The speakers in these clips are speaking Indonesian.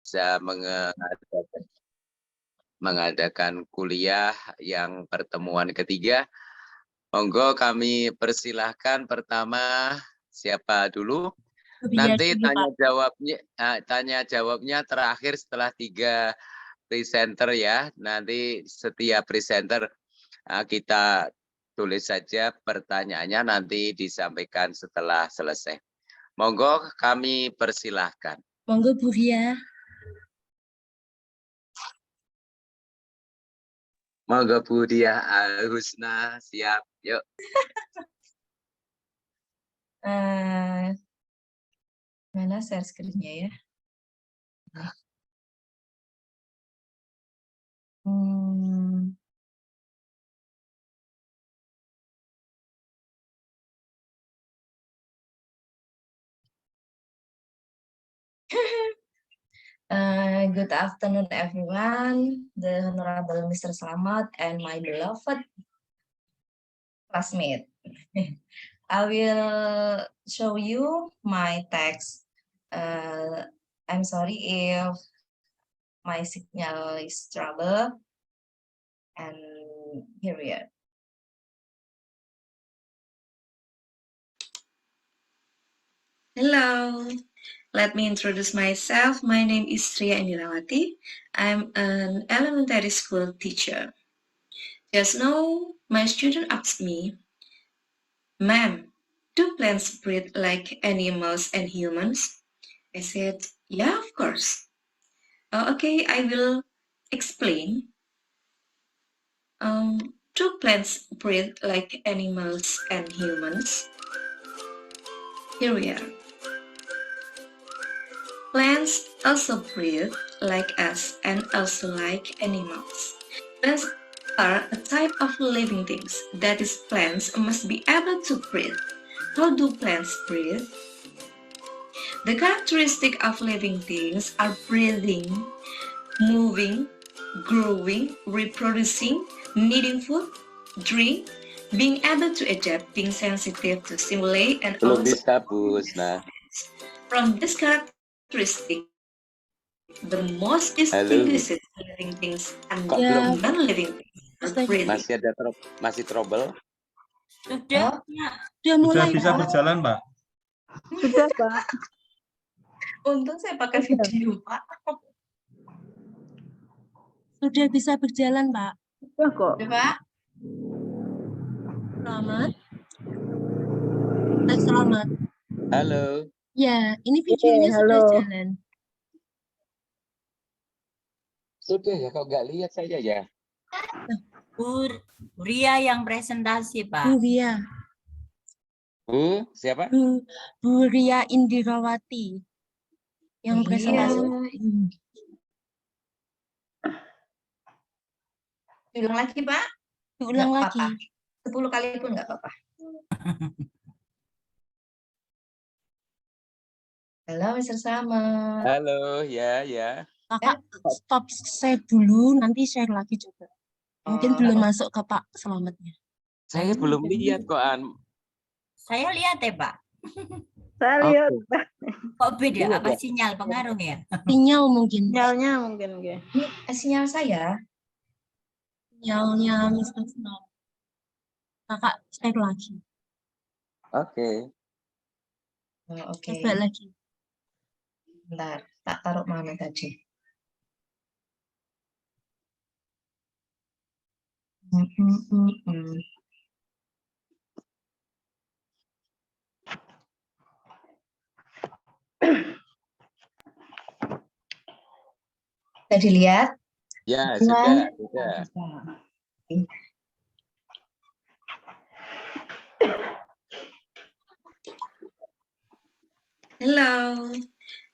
bisa mengadakan kuliah yang pertemuan ketiga. Monggo kami persilahkan pertama siapa dulu? Nanti tanya jawabnya terakhir setelah 3 presenter ya. Nanti setiap presenter kita tulis saja pertanyaannya, nanti disampaikan setelah selesai. Monggo kami persilahkan. Monggo Bu Ria. Monggo Bu Dia Husna, siap, yuk. Mana share screen-nya ya? Good afternoon, everyone. The Honorable Mr. Slamet and my beloved classmate. I will show you my text. I'm sorry if my signal is trouble. And here we are. Hello. Let me introduce myself. My name is Sriya Indirawati. I'm an elementary school teacher. Just now, my student asked me, "Ma'am, do plants breathe like animals and humans?" I said, "Yeah, of course." Okay, I will explain. Do plants breathe like animals and humans? Here we are. Plants also breathe like us and also like animals. Plants are a type of living things. That is, plants must be able to breathe. How do plants breathe? The characteristic of living things are breathing, moving, growing, reproducing, needing food, drink, being able to adapt, being sensitive to stimuli, and belum also bisa Bu Husna. From this characteristic, the most distinguished living things and non-living things are breathing. Masih trouble? Sudah mulai. Sudah bisa berjalan, Pak. Sudah, Pak. Untung saya pakai video, Pak. Sudah bisa berjalan, Pak. Sudah kok. Sudah, Pak. Selamat. Selamat. Halo. Ya, ini videonya sudah jalan. Sudah ya, kok nggak lihat saya ya? Bu Ria yang presentasi, Pak. Bu Ria. Bu, siapa? Bu Ria Indirawati yang presentasi. Diulang lagi, Pak? Diulang lagi. 10 kali pun nggak apa-apa. Halo, Mr. Slamet. Halo, ya. Kakak, stop share dulu, nanti share lagi juga. Mungkin belum masuk ke Pak Slametnya. Saya belum lihat kok. Saya lihat ya, Pak. Saya lihat. Kok beda? Apa sinyal pengaruh ya? Sinyal mungkin. Sinyalnya mungkin. Ini sinyal saya. Sinyalnya Mr. Slamet. Kakak share lagi. Oke. Oke. Coba lagi. Bentar, tak taruh mana tadi? Sudah dilihat? Ya, sudah. Hello.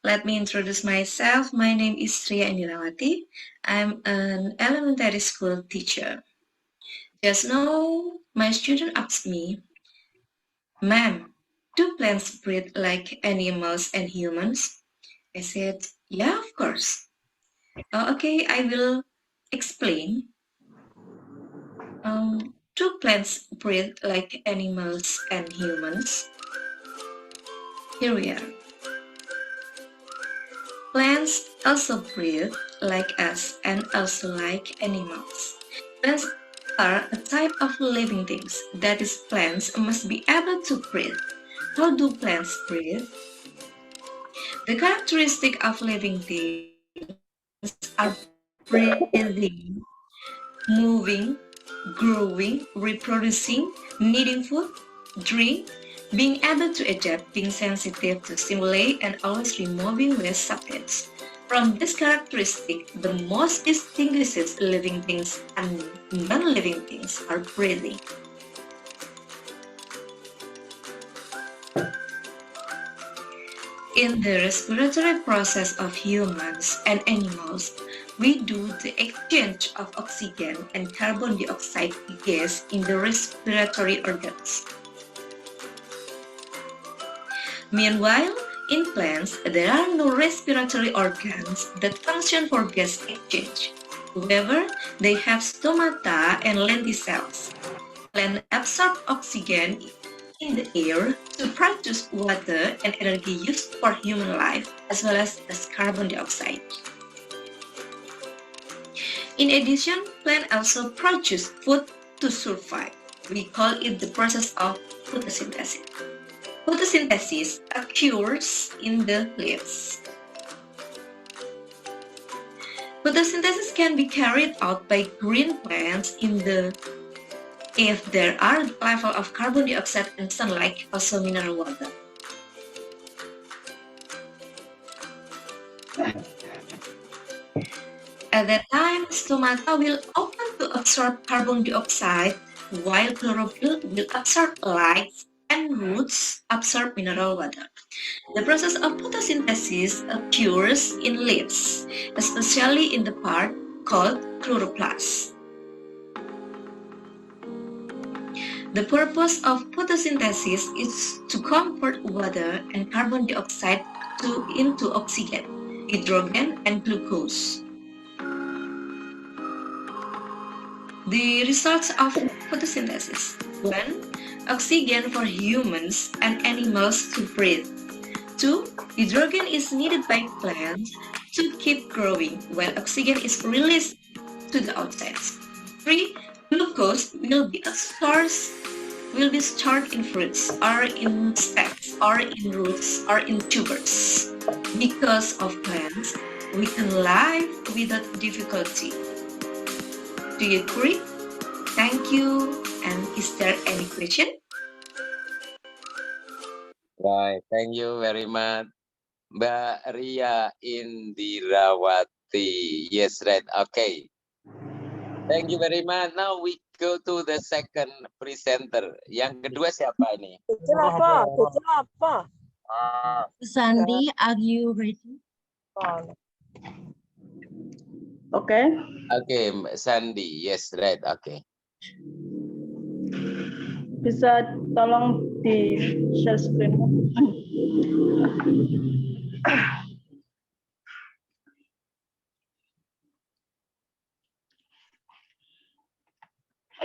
Let me introduce myself. My name is Sriya Indirawati. I'm an elementary school teacher. Just now, my student asked me, "Ma'am, do plants breathe like animals and humans?" I said, "Yeah, of course." Okay, I will explain. Do plants breathe like animals and humans? Here we are. Plants also breathe like us and also like animals. Plants are a type of living things. That is, plants must be able to breathe. How do plants breathe? The characteristic of living things are breathing, moving, growing, reproducing, needing food, drink, being able to adapt, being sensitive to stimuli, and always removing waste substances. From this characteristic, the most distinguishes living things and non-living things are breathing. In the respiratory process of humans and animals, we do the exchange of oxygen and carbon dioxide gas in the respiratory organs. Meanwhile, in plants, there are no respiratory organs that function for gas exchange. However, they have stomata and lenticels. Plants absorb oxygen in the air to produce water and energy used for human life, as well as carbon dioxide. In addition, plants also produce food to survive. We call it the process of photosynthesis. Photosynthesis occurs in the leaves. Photosynthesis can be carried out by green plants if there are level of carbon dioxide and sunlight, also mineral water. At that time, stomata will open to absorb carbon dioxide, while chlorophyll will absorb light and roots absorb mineral water. The process of photosynthesis occurs in leaves, especially in the part called chloroplast. The purpose of photosynthesis is to convert water and carbon dioxide into oxygen, hydrogen, and glucose. The results of photosynthesis: 1. Oxygen for humans and animals to breathe. 2. Hydrogen is needed by plants to keep growing, while oxygen is released to the outside. 3. Glucose will be stored in fruits or in stems or in roots or in tubers. Because of plants, we can live without difficulty. Do you agree? Thank you. And is there any question? Right, thank you very much. Mbak Ria Indirawati. Yes, right. Okay. Thank you very much. Now we go to the second presenter. Yang kedua siapa ini? Sandy, are you ready? Oke. Okay, Mbak Sandy. Yes, right. Okay. Bisa tolong di share screen.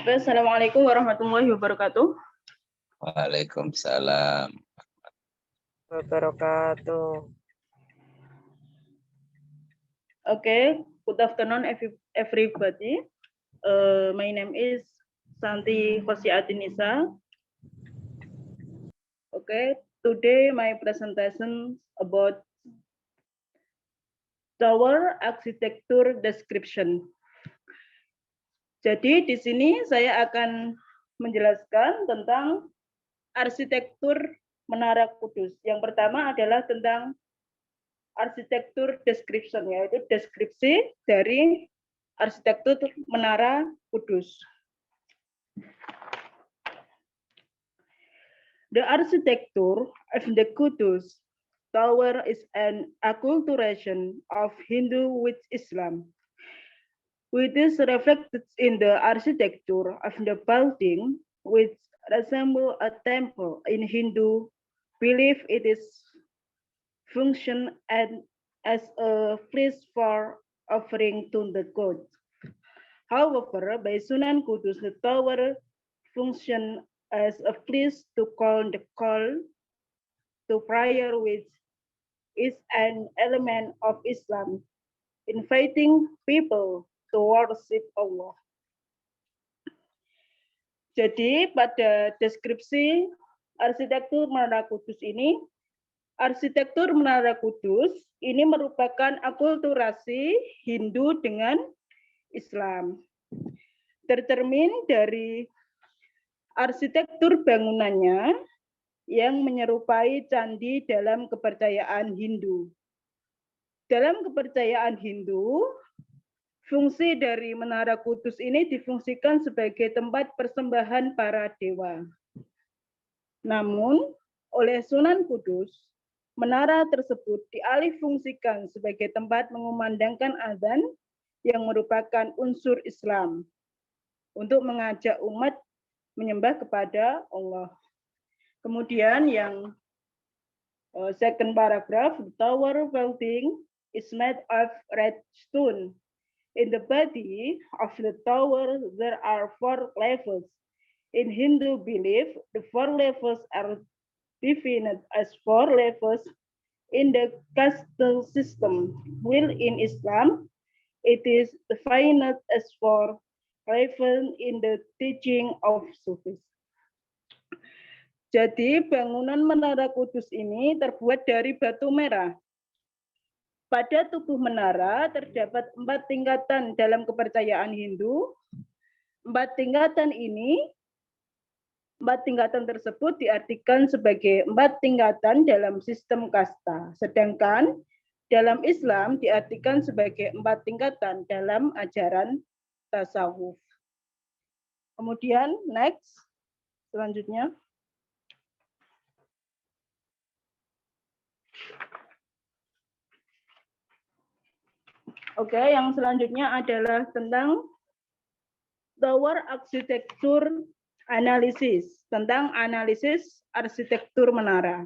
Oke, Assalamualaikum warahmatullahi wabarakatuh. Waalaikumsalam. Wabarakatuh. Okay, good afternoon everybody. My name is Santi Khosiatinisa. Okay, today my presentation about tower architecture description. Jadi di sini saya akan menjelaskan tentang arsitektur Menara Kudus. Yang pertama adalah tentang arsitektur description, yaitu deskripsi dari arsitektur Menara Kudus. The architecture of the Kudus Tower is an acculturation of Hindu with Islam. With this reflected in the architecture of the building, which resemble a temple in Hindu belief. It is function and as a place for offering to the god. However, by Sunan Kudus, the tower function as a place to call the call to prayer, which is an element of Islam, inviting people to worship Allah. Jadi pada deskripsi arsitektur Menara Kudus ini, arsitektur Menara Kudus ini merupakan akulturasi Hindu dengan Islam. Tercermin dari arsitektur bangunannya yang menyerupai candi dalam kepercayaan Hindu. Dalam kepercayaan Hindu, fungsi dari Menara Kudus ini difungsikan sebagai tempat persembahan para dewa. Namun, oleh Sunan Kudus, menara tersebut dialihfungsikan sebagai tempat mengumandangkan azan yang merupakan unsur Islam untuk mengajak umat menyembah kepada Allah. Kemudian yang second paragraph, the tower building is made of red stone. In the body of the tower, there are 4 levels. In Hindu belief, the 4 levels are defined as 4 levels in the caste system, while in Islam, it is defined as 4 levels in the teaching of Sufis. Jadi bangunan Menara Kudus ini terbuat dari batu merah. Pada tubuh menara terdapat 4 tingkatan dalam kepercayaan Hindu. 4 tingkatan tersebut diartikan sebagai 4 tingkatan dalam sistem kasta. Sedangkan dalam Islam diartikan sebagai 4 tingkatan dalam ajaran tasawuf. Kemudian next, selanjutnya. Oke, yang selanjutnya adalah tentang tower arsitektur analisis, tentang analisis arsitektur menara.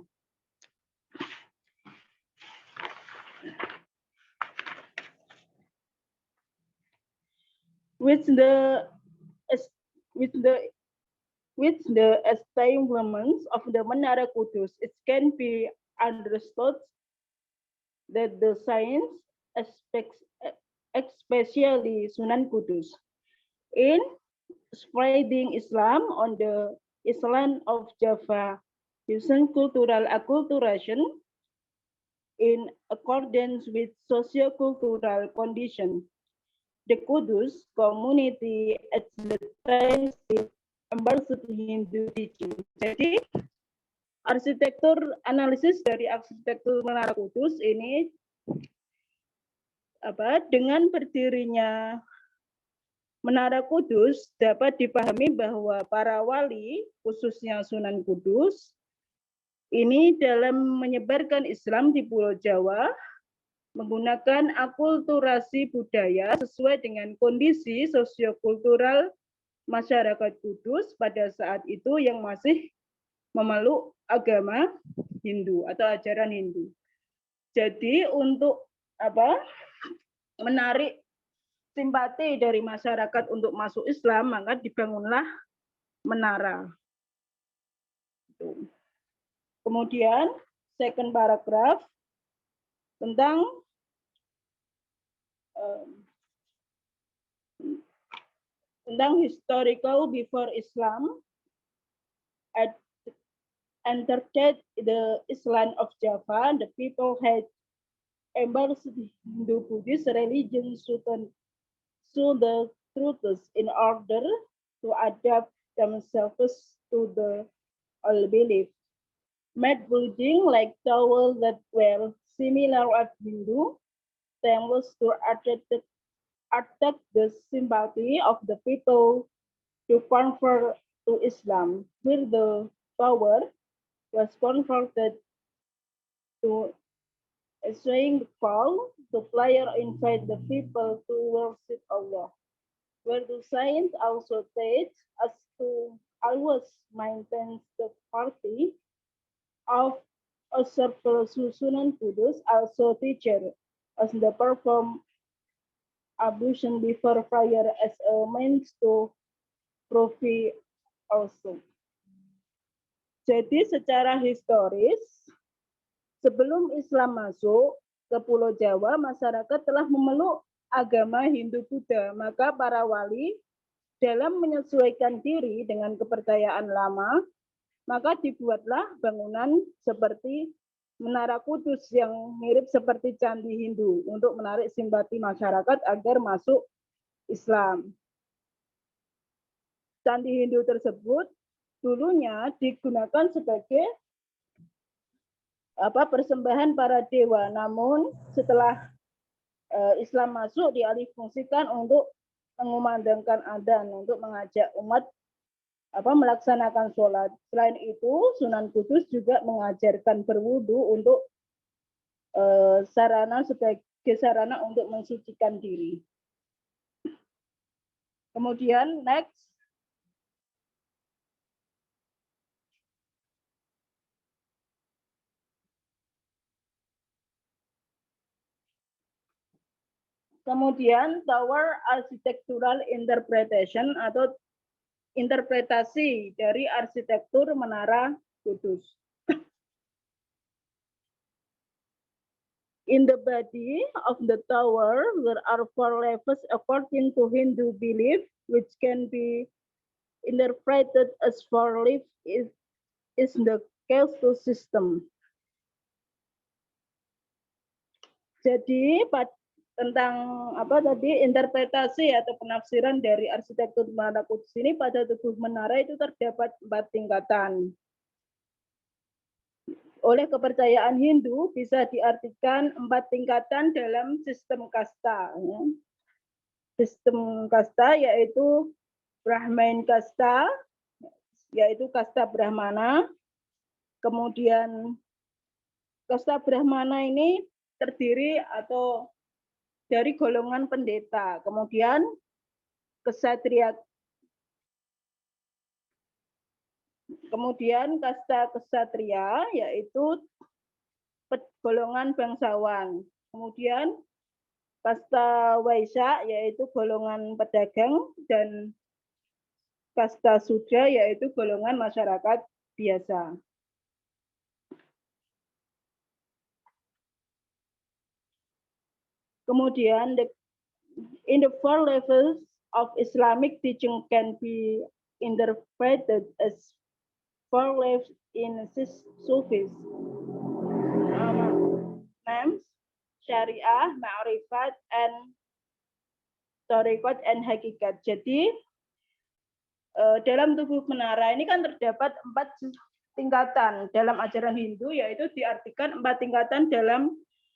With the establishment of the Menara Kudus, it can be understood that the science aspects, especially Sunan Kudus, in spreading Islam on the island of Java, using cultural acculturation in accordance with socio-cultural conditions. The Kudus community at the time still embraced Hindu teaching. Jadi, analisis dari arsitektur Menara Kudus ini dengan berdirinya Menara Kudus dapat dipahami bahwa para wali, khususnya Sunan Kudus, ini dalam menyebarkan Islam di Pulau Jawa, menggunakan akulturasi budaya sesuai dengan kondisi sosiokultural masyarakat Kudus pada saat itu yang masih memeluk agama Hindu atau ajaran Hindu. Jadi untuk menarik simpati dari masyarakat untuk masuk Islam, maka dibangunlah menara. Kemudian second paragraph tentang historical before Islam entered the island of Java. The people had embraced Hindu-Buddhist religion through the truths in order to adapt themselves to the old belief. Made building like towers that were similar of Hindu temples to attract the sympathy of the people to convert to Islam. Where the tower was converted to a swaying call, the player invite the people to worship Allah. Where the science also teach us to always maintain the party of observer Sunan Kudus also teacher as the perform ablution before prayer as a means to purify also. Jadi secara historis Sebelum Islam masuk ke Pulau Jawa, masyarakat telah memeluk agama Hindu-Buddha. Maka para wali dalam menyesuaikan diri dengan kepercayaan lama, maka dibuatlah bangunan seperti Menara Kudus yang mirip seperti Candi Hindu untuk menarik simpati masyarakat agar masuk Islam. Candi Hindu tersebut dulunya digunakan sebagai persembahan para dewa, namun setelah Islam masuk dialihfungsikan untuk mengumandangkan adzan untuk mengajak umat melaksanakan sholat. Selain itu, Sunan Kudus juga mengajarkan berwudu untuk sebagai sarana untuk mensucikan diri. Kemudian next. Kemudian tower architectural interpretation atau interpretasi dari arsitektur Menara Kudus. In the body of the tower, there are 4 levels according to Hindu belief, which can be interpreted as 4 levels is the caste system. Jadi tentang interpretasi atau penafsiran dari arsitektur Menara Kudus ini, pada tubuh menara itu terdapat 4 tingkatan. Oleh kepercayaan Hindu bisa diartikan 4 tingkatan dalam sistem kasta. Sistem kasta yaitu Brahmin kasta, yaitu kasta Brahmana. Kemudian kasta Brahmana ini terdiri atau dari golongan pendeta. Kemudian kesatria. Kemudian kasta kesatria yaitu golongan bangsawan. Kemudian kasta waisya yaitu golongan pedagang, dan kasta sudra yaitu golongan masyarakat biasa. Kemudian in the 4 levels of Islamic teaching can be interpreted as 4 levels in Sufis. Names, Syariah, Ma'rifat, and Thariqat and Hakikat. Jadi dalam tubuh menara ini kan terdapat 4 tingkatan dalam ajaran Hindu, yaitu diartikan 4 tingkatan dalam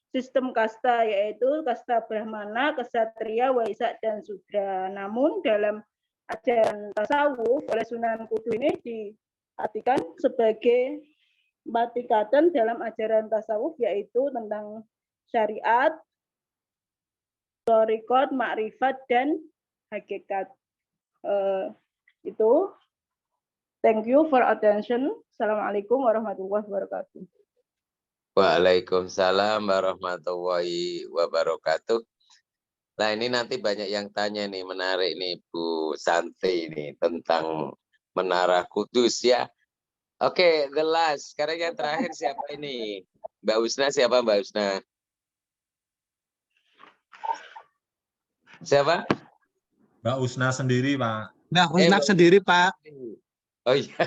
sistem kasta, yaitu kasta Brahmana, Ksatria, Waisya, dan Sudra. Namun dalam ajaran tasawuf oleh Sunan Kudus ini diartikan sebagai 4 tingkatan dalam ajaran tasawuf, yaitu tentang syariat, thariqat, ma'rifat, dan hakikat. Itu. Thank you for attention. Assalamualaikum warahmatullahi wabarakatuh. Waalaikumsalam warahmatullahi wabarakatuh. Nah, ini nanti banyak yang tanya nih, menarik nih Bu Santi ini tentang Menara Kudus ya. Oke, the last. Sekarang yang terakhir siapa ini? Mbak Husna, siapa Mbak Husna? Siapa? Mbak Husna sendiri, Pak. Mbak Husna sendiri, Pak. Oh iya.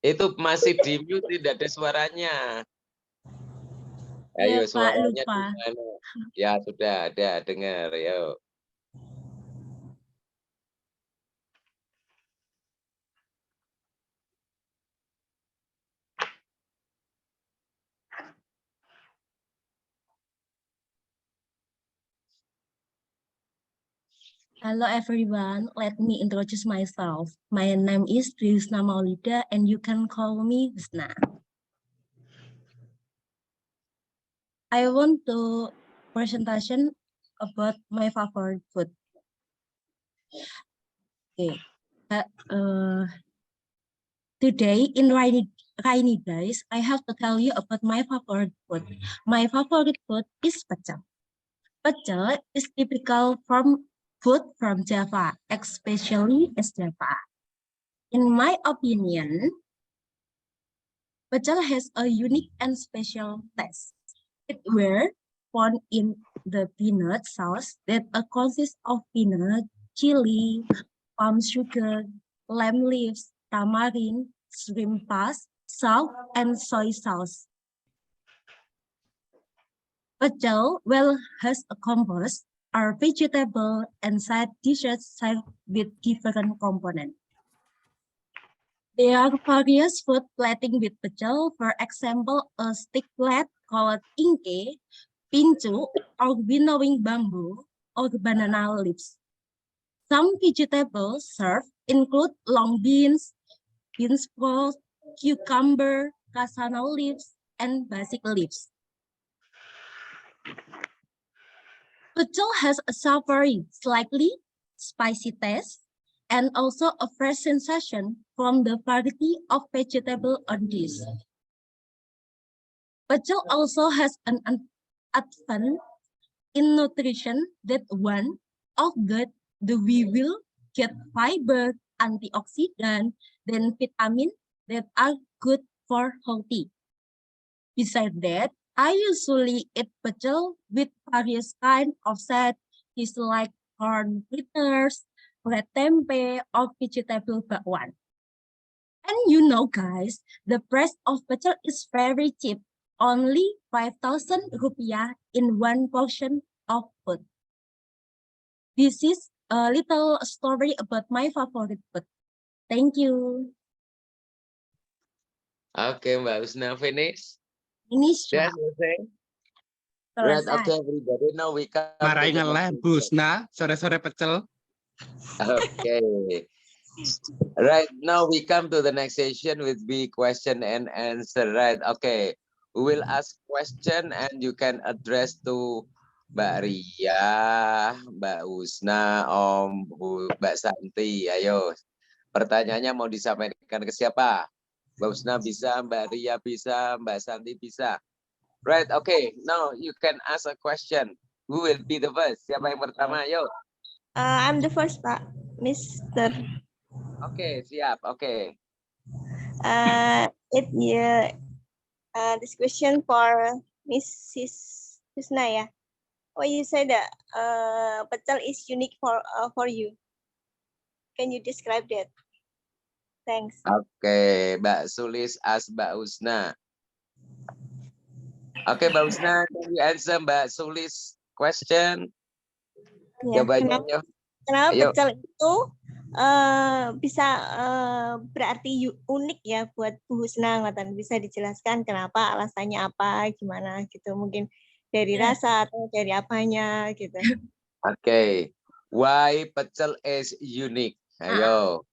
Itu masih di mute, tidak ada suaranya. Ayo, Iya, Pak, suaranya lupa. gimana? Ya, sudah ada, dengar. Yuk. Hello everyone, let me introduce myself. My name is Husna Maulida and you can call me Husna. I want to presentation about my favorite food. Okay. Today in rainy days, I have to tell you about my favorite food. My favorite food is pecel. Pecel is typical food from Java, especially East Java. In my opinion, Pecel has a unique and special taste. It were found in the peanut sauce that consists of peanut, chili, palm sugar, lime leaves, tamarind, shrimp paste, salt, and soy sauce. Pecel, well, has a compost, are vegetable and side dishes served with different components. There are various food plating with pecel, for example, a stick plate called ingke, pincu, or winnowing bamboo, or banana leaves. Some vegetables served include long beans, bean sprouts, cucumber, cassava leaves, and basil leaves. Pecel has a savory, slightly spicy taste, and also a fresh sensation from the variety of vegetable on dish. Pecel also has an advantage in nutrition that one of that we will get fiber, antioxidant, then vitamin that are good for healthy. Besides that, I usually eat pecel with various kind of side dish like corn fritters, red tempe, or vegetable bakwan. And you know, guys, the price of pecel is very cheap, only 5,000 rupiah in one portion of food. This is a little story about my favorite food. Thank you. Oke, Mbak Husna finish. Finish. Sudah selesai. Right, okay, everybody. Now we come to Marahin the ngeleh, next Busna, sore-sore pecel. Okay. Right, now we come to the next session with the question and answer. Right, okay. We will ask question and you can address to Mbak Ria, Mbak Husna, Mbak Santi. Ayo, pertanyaannya mau disampaikan ke siapa? Mbak Husna bisa, Mbak Ria bisa, Mbak Santi bisa. Right, okay. Now you can ask a question. Who will be the first? Siapa yang pertama? Ayo. I'm the first, Pak. Mr. Oke, siap. Oke. This question for Mrs. Husna, ya. When you say that pecel is unique for you, can you describe that? Thanks. Oke, Mbak Sulis as Mbak Husna. Oke, Mbak Husna, can you answer Mbak Sulis question? Ya, Jawabannya. kenapa Ayo. pecel itu bisa berarti unik ya buat Bu Husna, ngoten. Bisa dijelaskan kenapa, alasannya apa, gimana gitu, mungkin dari rasa atau dari apanya gitu. Oke. Why pecel is unique? Ayo.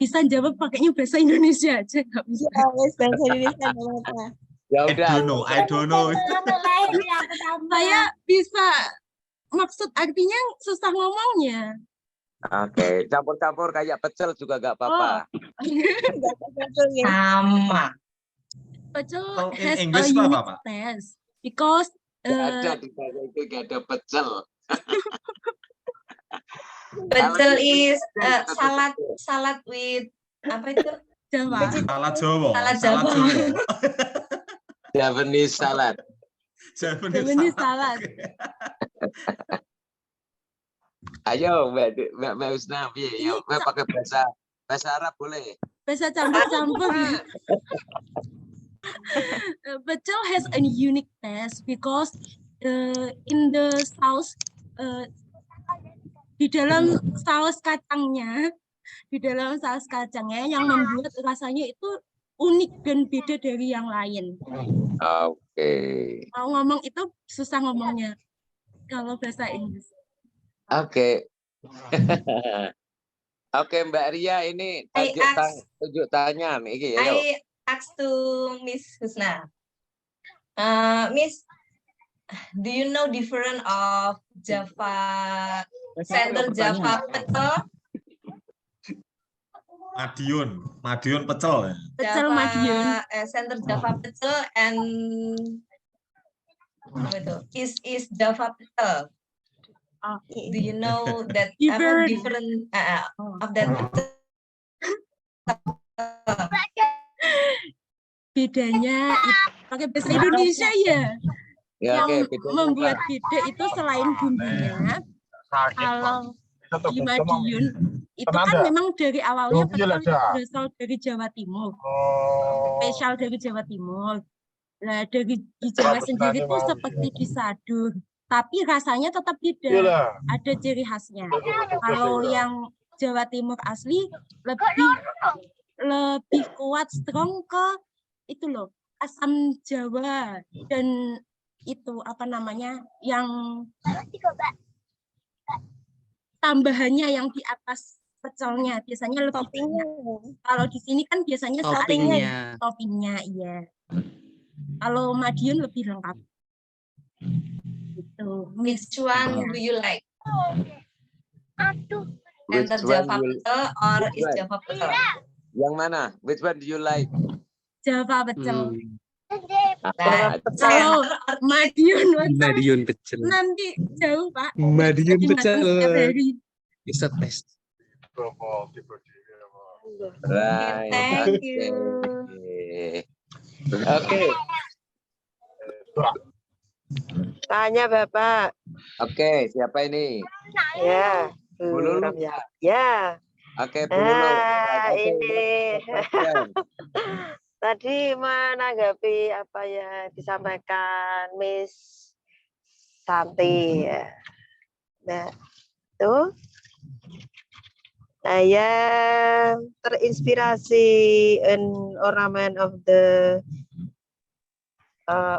Bisa jawab pakainya bahasa Indonesia aja, nggak bisa. Ya, bahasa Indonesia nggak apa-apa. Ya I udah. don't know. Saya bisa, maksud artinya susah ngomongnya. Oke, campur-campur kayak pecel juga gak apa-apa. Sama. Pecel Oh, in has English a apa, unique Pak? taste because Gak ada di sana itu gak ada pecel. Pecel is salad with apa itu? Jawa. Salad Jawa. Salad Jawa. Japanese salad. Japanese salad. Ayo Mbak Husna, yuk pakai bahasa Arab boleh. Bahasa campur-campur. Pecel has a unique taste because in the sauce, di dalam saus kacangnya, yang membuat rasanya itu unik dan beda dari yang lain. Oke. Mau ngomong itu susah ngomongnya kalau bahasa Inggris. Oke. Oke, Mbak Ria, ini tunjuk tanya nih. I ask to Miss Husna. Miss, do you know different of Java, Center Java pecel? Madiun pecel. Pecel Madiun. Center Java pecel and is Java pecel. Do you know that different of that pecel? bedanya pakai bahasa Indonesia ya. Ya, Yang oke, bedanya membuat apa? beda itu selain bumbunya, kalau di Madiun itu kan memang dari awalnya pecel itu berasal dari Jawa Timur, spesial dari Jawa Timur. Nah, dari di Jawa sendiri itu seperti disadur, tapi rasanya tetap beda, ada ciri khasnya. Kalau yang Jawa Timur asli lebih kuat, strong ke itu loh, asam Jawa, dan itu apa namanya yang tambahannya yang di atas pecelnya biasanya lebih banyak. Kalau di sini kan biasanya toppingnya, iya. Kalau Madiun lebih lengkap. Gitu. Which one do you like? Which Enter one Java you- pecel or which is one? Java pecel? Yang mana? Which one do you like? Java pecel. Nah, Kalau Madiun pecel. nanti jauh Pak. Madiun Dimakan pecel. setiap hari. Bisa tes. Right. Thank you. Oke. Tanya Bapak. Oke, siapa ini? Ya. Bu Lulu. Ya. Oke, Bu Lulu. Ini Question. tadi menanggapi apa yang disampaikan Miss Santi ya. Nah, itu saya terinspirasi an ornament of the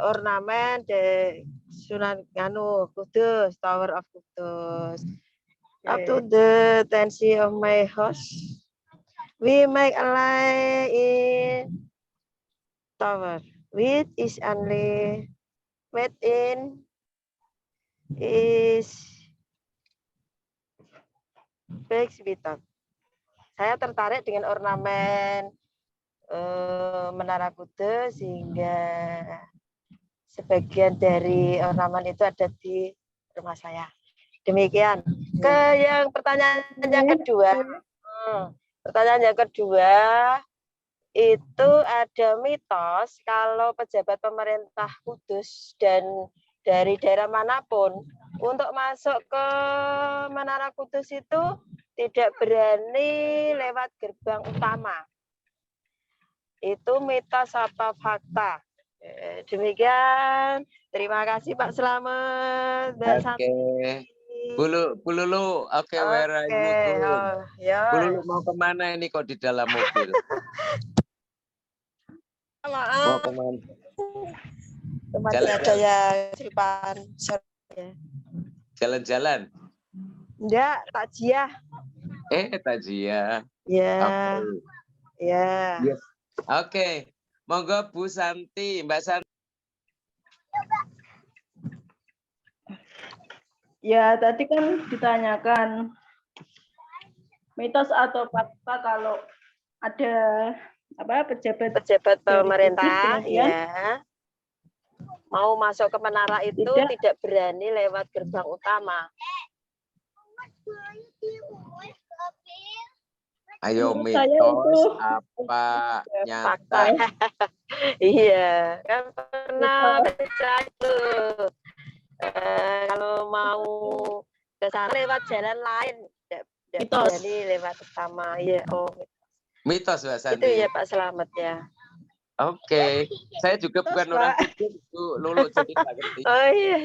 ornament the Sunan Kudus, Tower of Kudus. Up to the tendency of my house, we make a line in tower, which is only made in is big bitok. Saya tertarik dengan ornamen Menara Kudus sehingga sebagian dari ornamen itu ada di rumah saya. Demikian. Ke yang pertanyaan yang kedua. Pertanyaan yang kedua itu ada mitos kalau pejabat pemerintah Kudus dan dari daerah manapun untuk masuk ke Menara Kudus itu tidak berani lewat gerbang utama. Itu mitos apa fakta? Demikian. Terima kasih Pak Slamet. Oke. Bu Lulu, oke, where are you going? Bu Lulu mau kemana ini kok di dalam mobil? Mau kemana? Ada yang simpan. Jalan-jalan? Enggak, takjiah. Takjiah. Ya. Oke. Ya. Yes. Oke. Monggo Bu Santi, Mbak Santi. Ya, tadi kan ditanyakan mitos atau fakta kalau ada pejabat pemerintah kemudian ya mau masuk ke menara itu tidak berani lewat gerbang utama. Ayo Saya mitos apa nyata? Iya, kan pernah baca itu. Kalau mau ke sana lewat jalan lain, tidak berani lewat utama. Iya, Mitos Mbak Santi. Itu ya Pak Slamet ya. Oke, saya juga bukan orang Kudus, Bu Lulu, jadi nggak ngerti. Oh iya.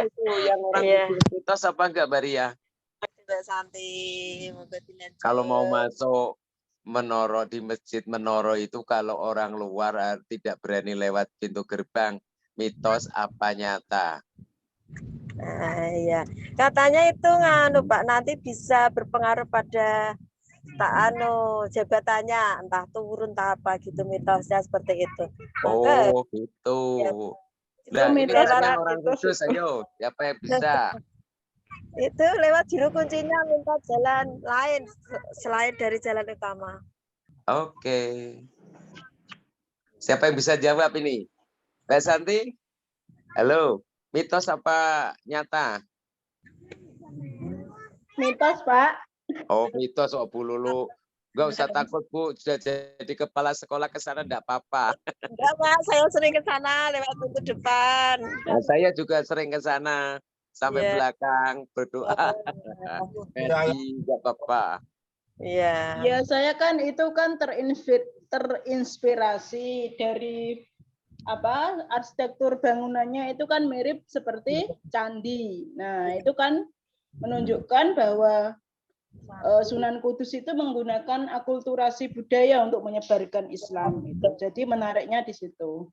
Itu yang orang Kudus mitos apa enggak, Mbak Ria? Mbak Santi, kalau mau masuk Menoro di Masjid Menoro itu kalau orang luar tidak berani lewat pintu gerbang, mitos apa nyata? Iya, katanya itu Pak nanti bisa berpengaruh pada jabatannya, entah turun entah apa gitu, mitosnya seperti itu. Oh, gitu. Nah, ini kan orang Kudus, ayo, siapa yang bisa? Itu lewat juru kuncinya minta jalan lain selain dari jalan utama. Oke. Siapa yang bisa jawab ini? Mbak Santi? Halo. Mitos apa nyata? Mitos, Pak. Oh, mitos. Oh, Bu Lulu. Nggak usah takut Bu, sudah jadi kepala sekolah ke sana enggak apa-apa. Enggak, Pak, saya sering ke sana lewat pintu depan. Nah, saya juga sering ke sana sampai Iya. belakang berdoa. Oh, Happy, enggak apa-apa. iya. Ya, saya kan itu kan terinspirasi dari apa arsitektur bangunannya itu kan mirip seperti candi. Nah, itu kan menunjukkan bahwa Sunan Kudus itu menggunakan akulturasi budaya untuk menyebarkan Islam. Gitu. Jadi menariknya di situ.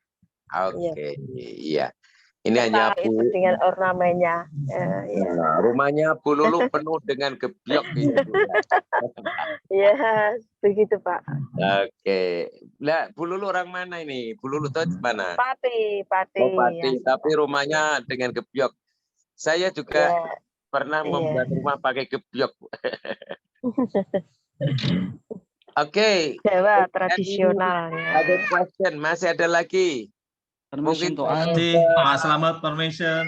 Oke, iya. Ini hanya Itu Bu. dengan ornamennya. Iya. Nah, rumahnya Bu Lulu penuh dengan gebyok ini. Bu. Iya, begitu Pak. Oke. Lah, Bu Lulu orang mana ini? Bu Lulu tahu di mana? Pati, Pati. Oh, Pati. Ya. Tapi rumahnya dengan gebyok. Saya juga Iya. pernah Iya. membuat rumah pakai gebyok. Oke. Jawa tradisional. Ya. Ada question, masih ada lagi. Permission to ask. Pak Slamet permission.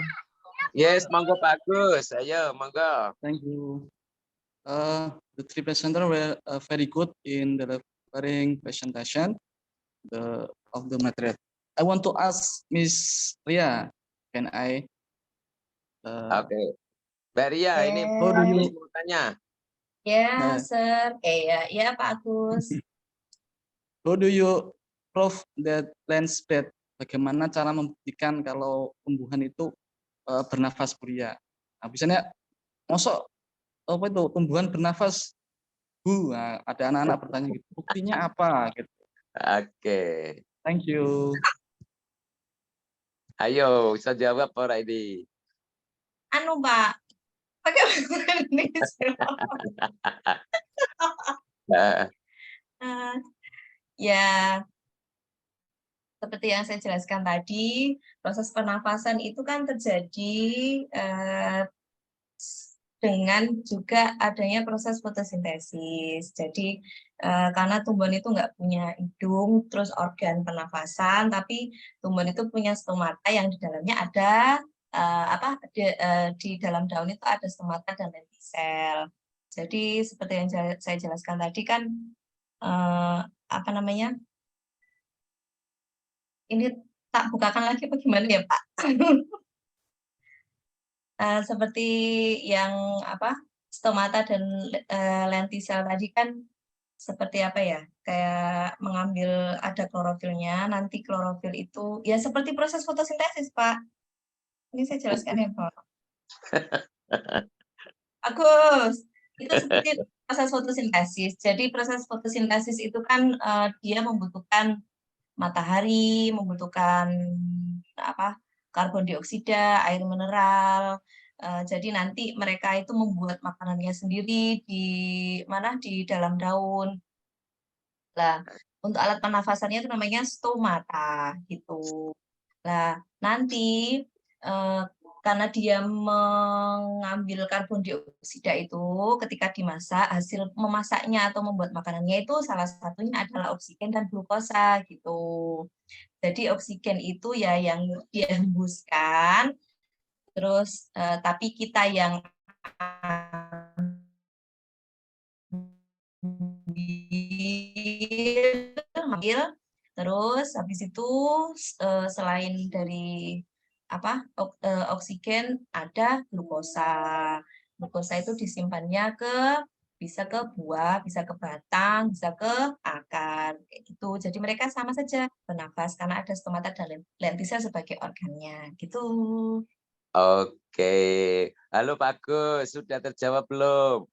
Yes, monggo Pak Agus. Ayo, monggo. Thank you. The three presenters were very good in delivering presentation of the material. I want to ask Miss Ria, can I? Oke. Mbak Ria, ini How do you? mau tanya. Ya, Sir. Ya, Pak Agus. How do you prove that land spread? Bagaimana cara membuktikan kalau tumbuhan itu bernafas pria? Nah, misalnya, mosok apa itu tumbuhan bernafas? Nah, ada anak-anak bertanya gitu. Buktinya apa? Gitu. Oke. Thank you. Ayo, bisa jawab orang ini. Anu Pak, pakai bahasa Indonesia. Ya, seperti yang saya jelaskan tadi, proses pernafasan itu kan terjadi dengan juga adanya proses fotosintesis. Jadi karena tumbuhan itu nggak punya hidung, terus organ pernafasan, tapi tumbuhan itu punya stomata yang di dalamnya ada di dalam daun itu ada stomata dan lentisel. Jadi seperti yang saya jelaskan tadi kan ini tak bukakan lagi bagaimana ya Pak? Seperti yang stomata dan lentisel tadi kan seperti apa ya, kayak mengambil ada klorofilnya, nanti klorofil itu ya seperti proses fotosintesis Pak. Ini saya jelaskan ya Pak. Agus, itu seperti proses fotosintesis. Jadi proses fotosintesis itu kan dia membutuhkan matahari, membutuhkan karbon dioksida, air mineral. Jadi nanti mereka itu membuat makanannya sendiri di dalam daun. Nah, untuk alat pernafasannya itu namanya stomata gitu. Nah, nanti karena dia mengambil karbon dioksida itu ketika dimasak, hasil memasaknya atau membuat makanannya itu salah satunya adalah oksigen dan glukosa gitu. Jadi oksigen itu ya yang dihembuskan, terus tapi kita yang ambil, terus habis itu selain dari oksigen ada glukosa. Glukosa itu disimpannya bisa ke buah, bisa ke batang, bisa ke akar kayak gitu. Jadi mereka sama saja bernafas karena ada stomata dan lentisel sebagai organnya gitu. Oke. Halo Pak Gus, sudah terjawab belum?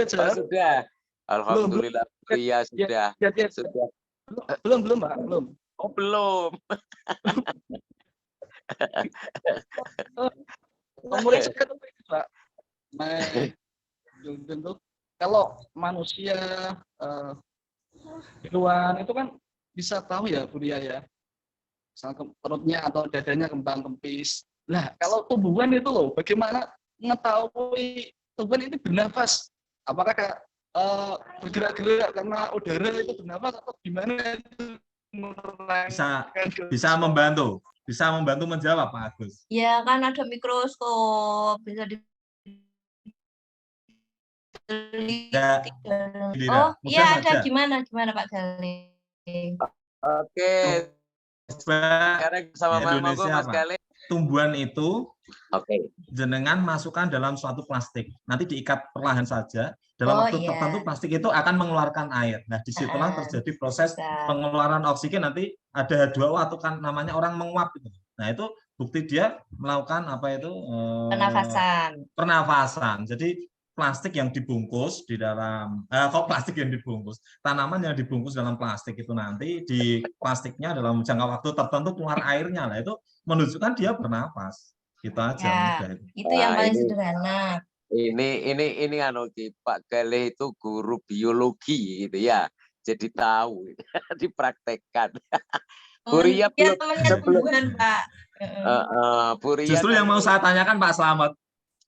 Sudah. Alhamdulillah. Iya sudah. Sudah. Belum Pak, belum. Oh, belum. Menurut saya Pak, kalau manusia hewan itu kan bisa tahu ya Buria ya, misalnya perutnya atau dadanya kembang kempis. Nah kalau tumbuhan itu loh, bagaimana mengetahui tumbuhan ini bernafas? Apakah bergerak-gerak karena udara itu bernafas atau gimana itu? Bisa membantu menjawab Pak Agus. Ya kan ada mikroskop, bisa di Ya, Oh, Indira, iya mudah ada. saja. Gimana Pak Galih? Oke, Coba sekarang sama di monggo Indonesia Mas Pak. Galih. Tumbuhan itu Oke. jenengan masukkan dalam suatu plastik. Nanti diikat perlahan saja. Dalam Oh waktu tertentu iya. plastik itu akan mengeluarkan air. Nah, disitulah terjadi proses Bisa. pengeluaran oksigen. Nanti ada H2O atau kan namanya orang menguap itu. Nah, itu bukti dia melakukan apa itu pernafasan. Jadi plastik yang dibungkus di dalam kok plastik yang dibungkus, tanaman yang dibungkus dalam plastik itu nanti di plastiknya dalam jangka waktu tertentu keluar airnya lah, itu menunjukkan dia bernafas. Gitu aja Ya, mudah itu yang Wah, paling ini sederhana. ini anu Ki, Pak Galih itu guru biologi gitu ya. Jadi tahu dipraktekkan. Buria Dia belum temannya sebelum tumbuhan, Pak. Buria Justru yang mau saya tanyakan Pak Slamet,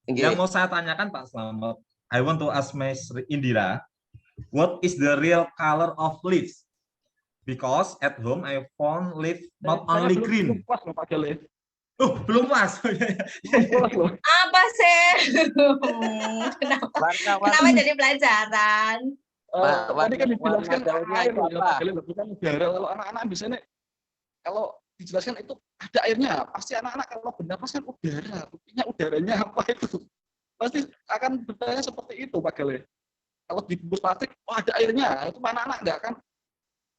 yang Nggih. mau saya tanyakan Pak Slamet, I want to ask Miss Indira, what is the real color of leaves? Because at home I found leaf not Saya only belum green. puas loh, Pak Galih. Belum puas. Belum puas loh. Apa sih? Kenapa jadi pelajaran? Tadi kan dijelaskan daunnya air itu loh ya, apa? Pak Galih, bukan udara. Kalau anak-anak biasanya kalau dijelaskan itu ada airnya, pasti anak-anak kalau bernafas kan udara, buktinya udaranya apa itu? Pasti akan bertanya seperti itu, Pak Galih. Kalau dibungkus plastik, oh ada airnya, itu anak-anak nggak akan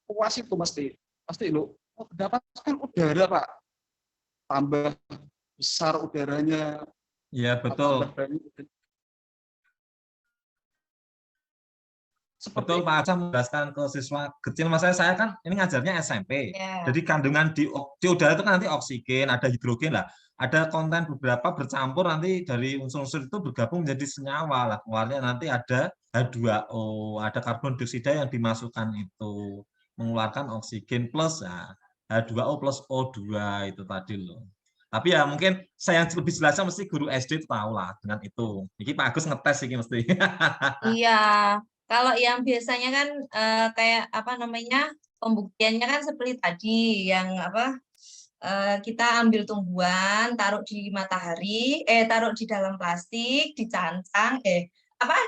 puas itu pasti lo. Oh, bernafas kan udara, Pak. Tambah besar udaranya. Iya, betul. Betul Pak Acah menjelaskan ke siswa kecil. Mas saya kan ini ngajarnya SMP. Jadi kandungan di udara itu kan nanti oksigen, ada hidrogen lah. Ada konten beberapa bercampur nanti dari unsur-unsur itu bergabung menjadi senyawa lah. Keluarnya nanti ada H2O, ada karbon dioksida yang dimasukkan itu mengeluarkan oksigen plus ya, H2O plus O2 itu tadi loh. Tapi ya mungkin saya yang lebih jelasnya mesti guru SD tahu lah dengan itu. Ini Pak Agus ngetes ini mesti. Iya. Kalau yang biasanya kan kayak apa namanya pembuktiannya kan seperti tadi yang apa kita ambil tumbuhan taruh di matahari taruh di dalam plastik dicancang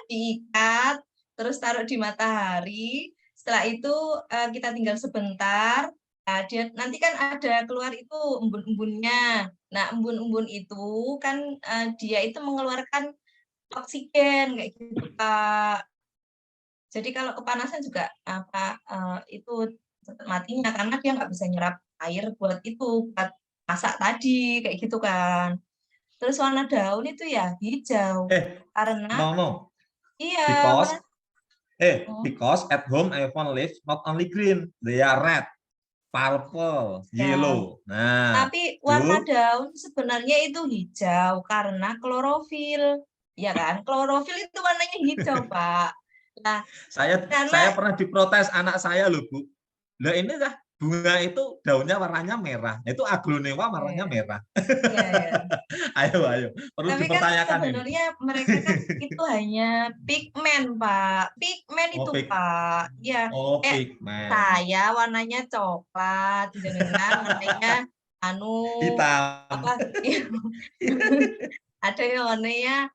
diikat terus taruh di matahari setelah itu kita tinggal sebentar dia nanti kan ada keluar itu embun-embunnya. Nah embun-embun itu kan dia itu mengeluarkan oksigen kayak gitu Pak. Jadi kalau kepanasan juga itu cepat matinya karena dia nggak bisa nyerap air buat masak tadi kayak gitu kan. Terus warna daun itu ya hijau karena iya. Because at home I found leaves not only green, they are red, purple, yellow. Nah, tapi warna daun sebenarnya itu hijau karena klorofil. Ya kan? Klorofil itu warnanya hijau, Pak. Nah, saya pernah diprotes anak saya loh Bu. Lah ini dah bunga itu daunnya warnanya merah. Itu aglonewa warnanya merah. Ayo perlu tapi dipertanyakan kan sebenarnya ini. mereka kan itu hanya pigmen Pak. Pigmen itu Pak. Ya. Pigmen. Saya warnanya coklat, dengan warnanya hitam. Ada yang warnanya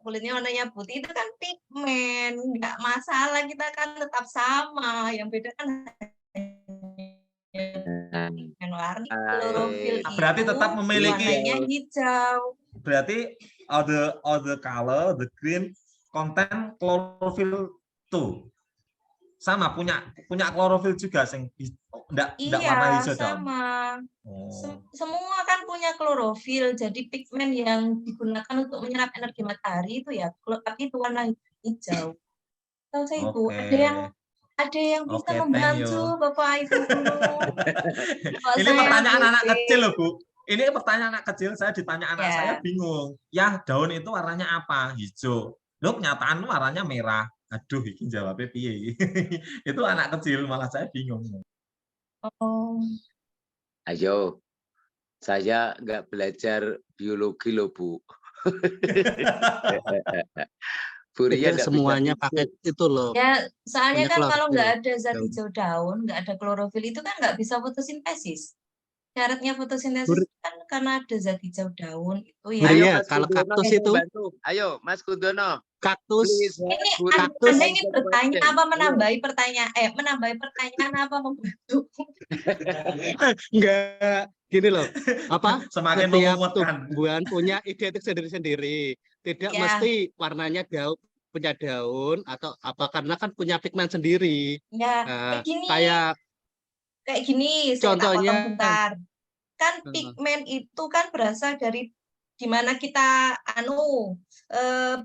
kulitnya warnanya putih itu kan pigmen, nggak masalah kita kan tetap sama. Yang beda kan pigmen warna klorofil berarti itu tetap memiliki warnanya hijau. Berarti all the color, the green content chlorophyll tuh sama punya klorofil juga sing enggak warna hijau sama. Semua kan punya klorofil. Jadi pigmen yang digunakan untuk menyerap energi matahari itu ya, tapi itu warna hijau. Tahu saya itu ada yang bisa membantu Bapak Ibu guru. Ini pertanyaan anak kecil loh Bu. Ini pertanyaan anak kecil, saya ditanya anak saya bingung. Ya daun itu warnanya apa? Hijau. Loh kenyataan warnanya merah. Aduh, ini jawabnya piye. Itu anak kecil, malah saya bingung. Ayo, saya nggak belajar biologi loh Bu. Buria semuanya pakai itu loh. Ya, soalnya kan kalau nggak ada zat hijau daun, nggak ada klorofil itu kan nggak bisa fotosintesis. Syaratnya fotosintesis kan karena ada zat hijau daun itu ya. Buria, kalau kaktus itu. Ayo, Mas Kudono. kaktus. Ini kaktus. Anda ini bertanya apa menambahi pertanyaan? Menambahi pertanyaan apa membantu? Enggak, gini loh. Apa? Semakin Setiap menguatkan. tumbuhan punya identik sendiri-sendiri. Tidak Ya. mesti warnanya punya daun atau apa, karena kan punya pigmen sendiri. Ya, Nah, kayak gini, saya tak contohnya, potong bentar. Kan pigmen itu kan berasal dari di mana kita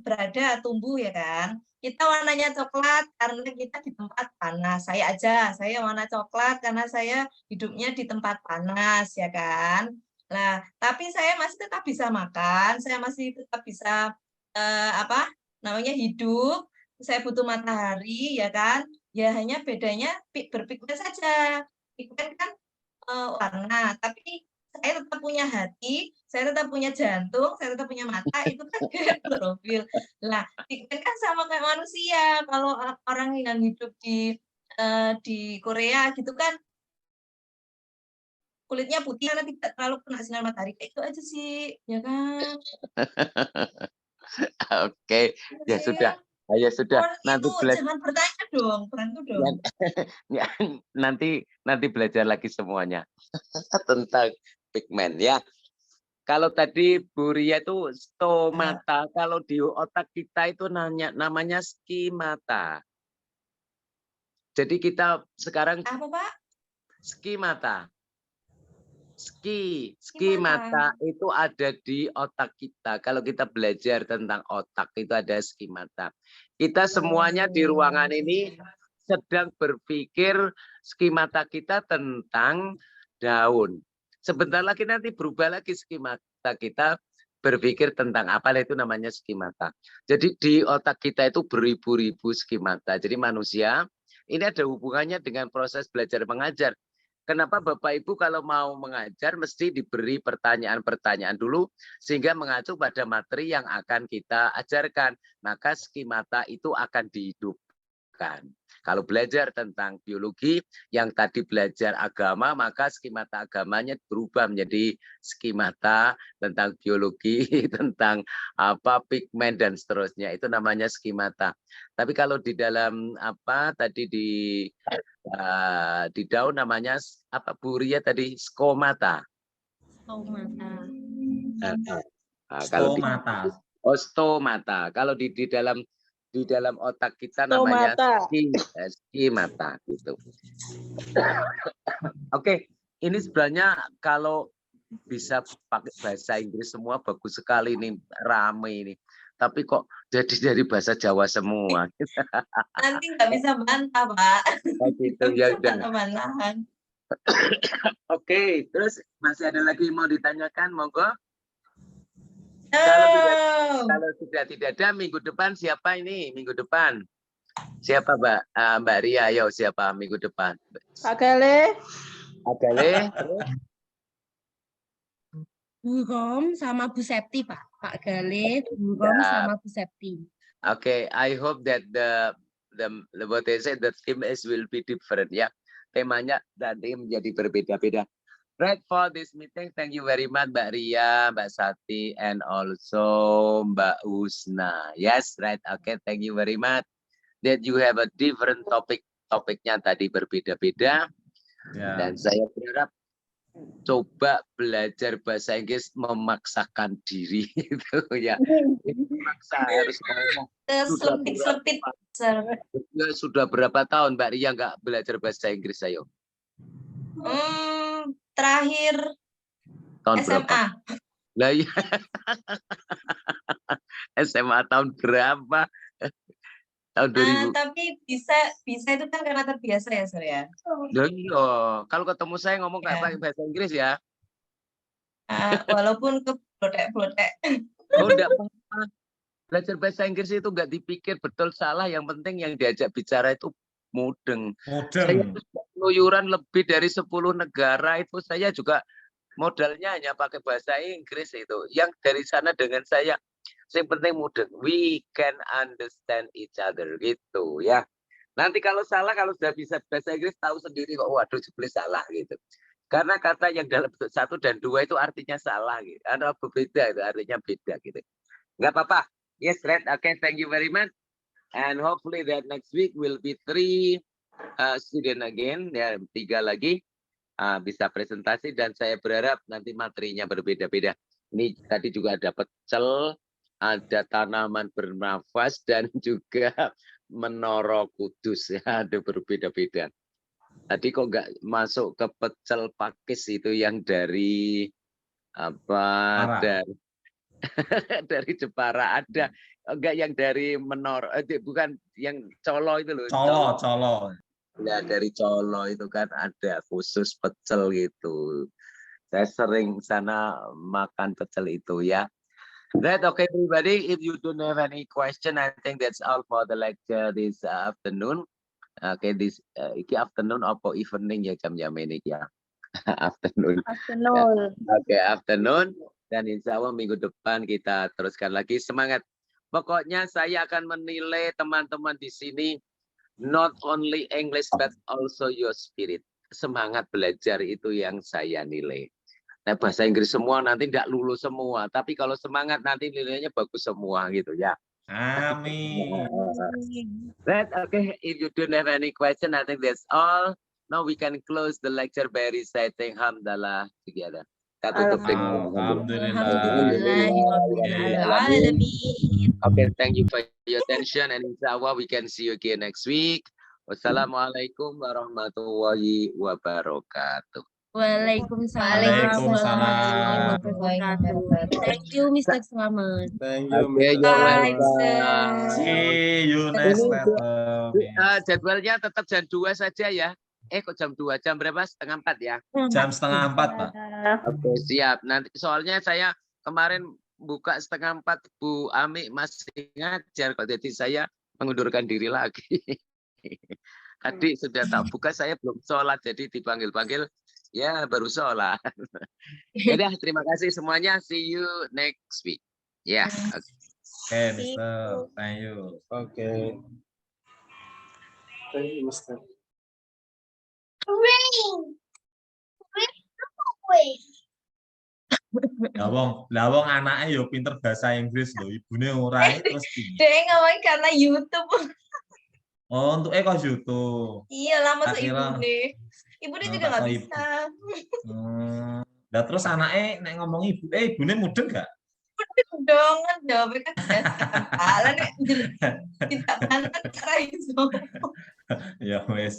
berada tumbuh ya kan. Kita warnanya coklat karena kita di tempat panas. Saya warna coklat karena saya hidupnya di tempat panas ya kan. Nah, tapi saya masih tetap bisa makan, saya masih tetap bisa hidup. Saya butuh matahari ya kan. Ya hanya bedanya berpigmen saja. Pigmen kan warna, tapi saya tetap punya hati, saya tetap punya jantung, saya tetap punya mata, itu kan klorofil. Lah, pigmen kan sama kayak manusia. Kalau orang yang hidup di Korea gitu kan kulitnya putih karena tidak terlalu kena sinar matahari. Kayak itu aja sih, ya kan? Oke, ya sudah. Ya sudah, nanti jangan bertanya dong, bantu dong. nanti belajar lagi semuanya tentang pigmen ya. Kalau tadi Bu Ria itu stomata, kalau di otak kita itu namanya skimata. Jadi kita sekarang apa Pak? Skimata. Skimata itu ada di otak kita. Kalau kita belajar tentang otak itu ada skimata. Kita semuanya di ruangan ini sedang berpikir skimata kita tentang daun. Sebentar lagi nanti berubah lagi skimata kita berpikir tentang apa, itu namanya skimata. Jadi di otak kita itu beribu-ribu skimata. Jadi manusia ini ada hubungannya dengan proses belajar mengajar. Kenapa Bapak Ibu kalau mau mengajar mesti diberi pertanyaan-pertanyaan dulu sehingga mengacu pada materi yang akan kita ajarkan. Maka skimata itu akan dihidupkan. Kalau belajar tentang biologi yang tadi belajar agama, maka skimata agamanya berubah menjadi skimata tentang biologi, tentang pigmen dan seterusnya. Itu namanya skimata. Tapi kalau di dalam tadi di daun namanya Bu Ria tadi? Skomata. Stomata. Stomata. Kalau di dalam otak kita namanya skimata gitu. Oke, ini sebenarnya kalau bisa pakai bahasa Inggris semua bagus sekali ini, rame ini. Tapi kok jadi dari bahasa Jawa semua. Nanti nggak bisa bantah, Pak. Gitu ya udah. Bantahan. Oke, terus masih ada lagi mau ditanyakan, monggo. Kalau sudah tidak ada, minggu depan siapa ini? Minggu depan siapa Mbak Ria? Ayo siapa minggu depan? Pak Gale. Pak Gale. Bu Rom sama Bu Septi, Pak. Pak Gale, Bu Rom sama Bu Septi. Okay, I hope that the what they say the theme will be different ya. Temanya nanti menjadi berbeda-beda. Right, for this meeting, thank you very much Mbak Ria, Mbak Sati, and also Mbak Husna. Yes, right. Okay, thank you very much. That you have a different topic. Topiknya tadi berbeda-beda. Dan saya berharap coba belajar bahasa Inggris memaksakan diri itu ya. Memaksa harus ngomong. Sudah berapa tahun Mbak Ria nggak belajar bahasa Inggris, ayo? Terakhir tahun SMA. Berapa? Lah ya. SMA tahun berapa? Tahun 2000. Tapi bisa itu kan karena terbiasa ya, Sir ya. Iya, kalau ketemu saya ngomong kayak pakai bahasa Inggris ya. Walaupun keblotek-blotek. Oh, enggak apa-apa. Belajar bahasa Inggris itu enggak dipikir betul salah, yang penting yang diajak bicara itu mudeng. Saya keluyuran lebih dari 10 negara itu, saya juga modalnya hanya pakai bahasa Inggris itu. Yang dari sana dengan saya, yang penting mudeng. We can understand each other gitu ya. Nanti kalau salah, kalau sudah bisa bahasa Inggris tahu sendiri kok, waduh jebule salah gitu. Karena kata yang dalam bentuk 1 dan 2 itu artinya salah gitu. Ada berbeda itu, artinya beda gitu. Enggak apa-apa. Yes, right. Okay, thank you very much. And hopefully that next week will be 3 student again, ya 3 lagi bisa presentasi, dan saya berharap nanti materinya berbeda-beda. Ini tadi juga ada pecel, ada tanaman bernafas, dan juga Menara Kudus, ya ada berbeda-beda. Tadi kok nggak masuk ke pecel pakis itu yang dari dari Jepara, ada enggak yang dari Menara, bukan yang Colo itu loh. Colo. Ya dari Colo itu kan ada khusus pecel gitu. Saya sering sana makan pecel itu ya. Right, okay everybody, if you don't have any question, I think that's all for the lecture this afternoon. Okay, this afternoon apa evening ya jam-jam ini ya. Afternoon. Okay, afternoon. Dan insya Allah minggu depan kita teruskan lagi. Semangat. Pokoknya saya akan menilai teman-teman di sini not only English but also your spirit. Semangat belajar itu yang saya nilai. Nah, bahasa Inggris semua nanti tidak lulus semua, tapi kalau semangat nanti nilainya bagus semua gitu ya. Amin. Right, okay. If you don't have any question, I think that's all. Now we can close the lecture by reciting Hamdalah together. Kita tutup dengan Okay, thank you for your attention, and inshallah we can see you again next week. Wassalamualaikum warahmatullahi wabarakatuh. Waalaikumsalam warahmatullahi wabarakatuh. Thank you, Mr. Slamet. Thank you, Okay, Mr. bye. See you next letter. Jadwalnya tetap jam 2 saja ya. Kok jam 2? Jam berapa? 3:30 ya? Jam 3:30, Pak. Oke, siap. Nanti soalnya saya kemarin buka 3:30, Bu Ami masih ngajar kok, jadi saya mengundurkan diri lagi. Tadi sudah tak buka, saya belum sholat, jadi dipanggil-panggil, ya baru sholat. Yaudah, terima kasih semuanya. See you next week. Ya. Okay, Mister. Thank you. Okay. Thank you, Mr. Lawong anaknya yo pinter bahasa Inggris loh, ibune ora terus Dia ngomongin karena YouTube. Oh, untuk kok YouTube. Iya lah, masa Kira- ibu juga nggak kata bisa. Lah terus anaknya nek ngomong ibune mudeng gak? Dong, kan jawabnya kan salah nih. Tidak banget cara itu. Ya wes.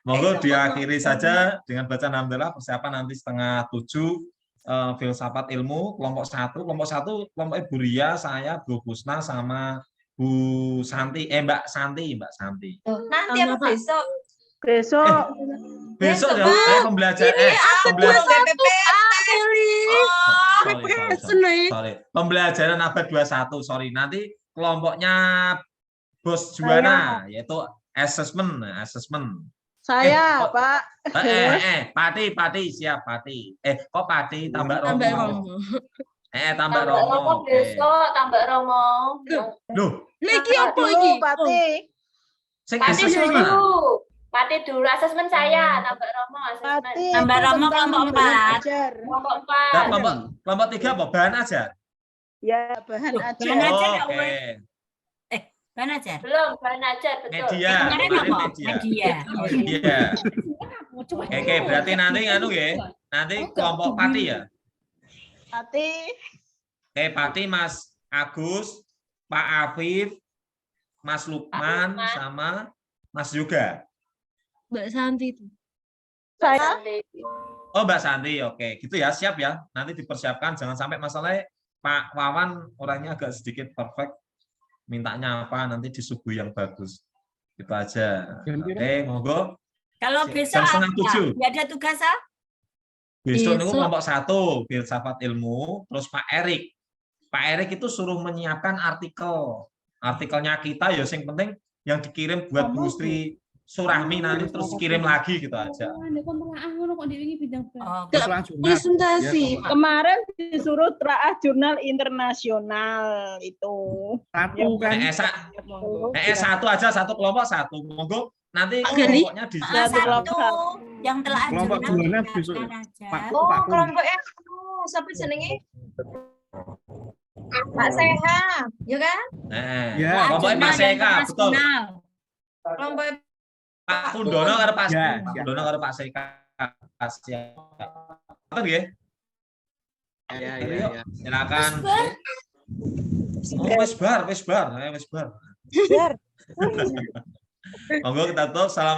Monggo diakhiri saja dengan bacaan hamdalah. Persiapan nanti 6:30 filsafat ilmu kelompok 1. Kelompok Ibu Ria, saya, Bu Husna sama Bu Santi. Mbak Santi. Nanti apa besok? Besok ya pembelajaran sorry. Pembelajaran abad 21. Sorry, nanti kelompoknya Bos Juwana yaitu assessment. Saya, Pak. Pati siap Pati. Kok Pati tambah Romo. Tambah Romo. Besok tambah Romo. Loh, Lagi apa lagi? Pati. sing Pati assessment. dulu asesmen saya tambah Romo asesmen. Tambah Romo kelompok 4. Kelompok 4. Kelompok 3 apa? Bahan ajar? Ya, bahan ajar. Bahan ajar nggak, Oke. Bahan ajar. Belum bahan ajar betul. Media. Kemarin apa? Media. Iya. Oke, berarti nanti nanti kelompok Pati ya. Pati. Oke, Pati Mas Agus, Pak Afif, Mas Lukman sama Mas Yoga. Mbak Santi itu. Saya. Oh, Mbak Santi, oke. Gitu ya, siap ya. Nanti dipersiapkan, jangan sampai masalahnya Pak Wawan orangnya agak sedikit perfect. Mintanya apa, nanti disuguhi yang bagus. Gitu aja. Oke, monggo. Kalau besok Jam apa? 6:30. Nggak ada tugas, ah? Besok itu Besok. kelompok 1, filsafat ilmu, terus Pak Erik. Pak Erik itu suruh menyiapkan artikelnya kita ya, yang penting yang dikirim buat Bu Sri Surahmi nanti terus kirim lagi gitu aja. Presentasi. Kemarin disuruh Traah Jurnal Internasional itu. Satu aja, satu kelompok satu. Monggo nanti Gali? kelompoknya di Yang telah Kelompok ajudan jualan daftar besok. aja. Oh, kelompok siapa jenenge? Pak Sehat, ya kan? Ya, kelompoknya Pak Seka, betul. Kelompok Pak Kundono karo Pak Ya, Pak ya. Kundono karo Pak Seka. Apa nggih? Ya, Ayo, ya, ya. silakan. Oh, wis bar. Ayo wis bar. Biar. Monggo kita tutup. Salam